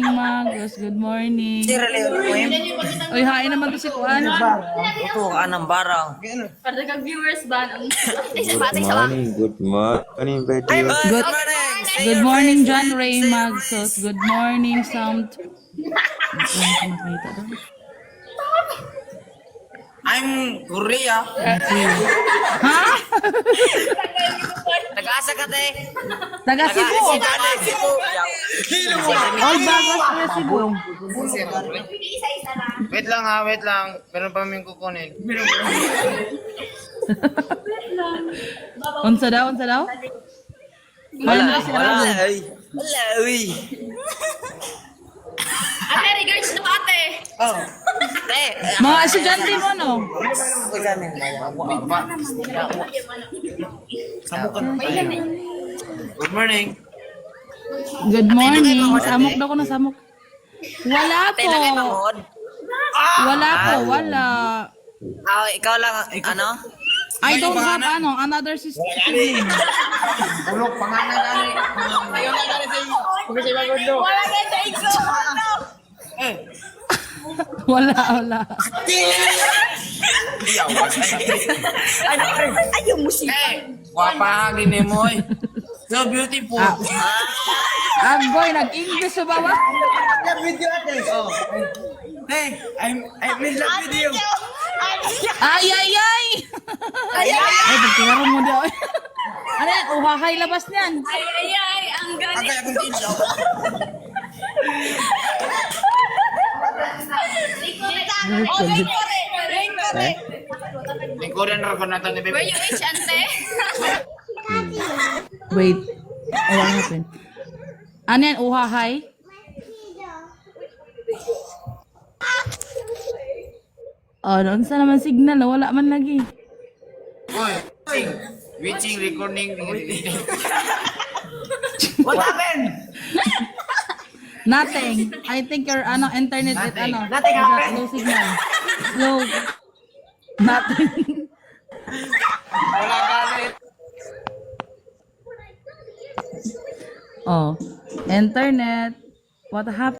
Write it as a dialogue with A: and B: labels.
A: Magos, good morning.
B: Sira Leon,
A: Uy, hain naman to si Kuan.
B: ito ka ng barang.
C: Para kag-viewers ba?
D: Good morning, Betty.
A: Good, good morning, John Ray Magsos. Good morning, Sound.
B: I'm Korea.
A: Ha?
B: Nag-asa ka, te.
A: Taga Cebu.
B: Cebu.
A: All Bagos, Kuya Cebu.
E: Wait lang ha, wait lang. Meron pa kaming kukunin.
A: Unsa daw, unsa daw? Wala,
B: Wala, uy.
C: Ate, regards to ate.
B: Oh. Te.
A: Mga estudyante mo, no?
E: Good morning.
A: Good morning. Samok daw ko na samok. Wala po.
B: Te, lagay mahod.
A: Wala po, wala.
B: Ikaw lang, ano?
A: I don't have another sister.
E: Ulok, pangalan gani. Ayaw na gani sa inyo. Pagka sa ibang gundo.
C: Wala ka sa ikso.
A: Wala, wala.
B: Ayaw mo siya.
E: Wapa gini mo eh. So beautiful.
A: Boy, nag-English sa baba.
E: Video ate. Oh. Hey, I'm in love with you.
A: Ay, ay, ay! Ay, pagkinaron mo daw. Ano yan? Uhahay labas niyan.
C: Ay, ay, ay. Ang galing.
E: Agay akong tindaw.
C: Okay, kore. Ring kore.
E: Lingkuran na ko natin ni
C: Where
E: Bebe.
C: you age, ante?
A: Wait. Oh, what happened? Ano yan? Uhahay? Oh, noon sa naman signal. Wala man lagi.
E: Oy, reaching recording.
B: What happened?
A: Nothing. I think your internet is
B: Nothing happened.
A: low signal. Slow. Nothing.
E: Wala gani.
A: Oh, internet. What happened?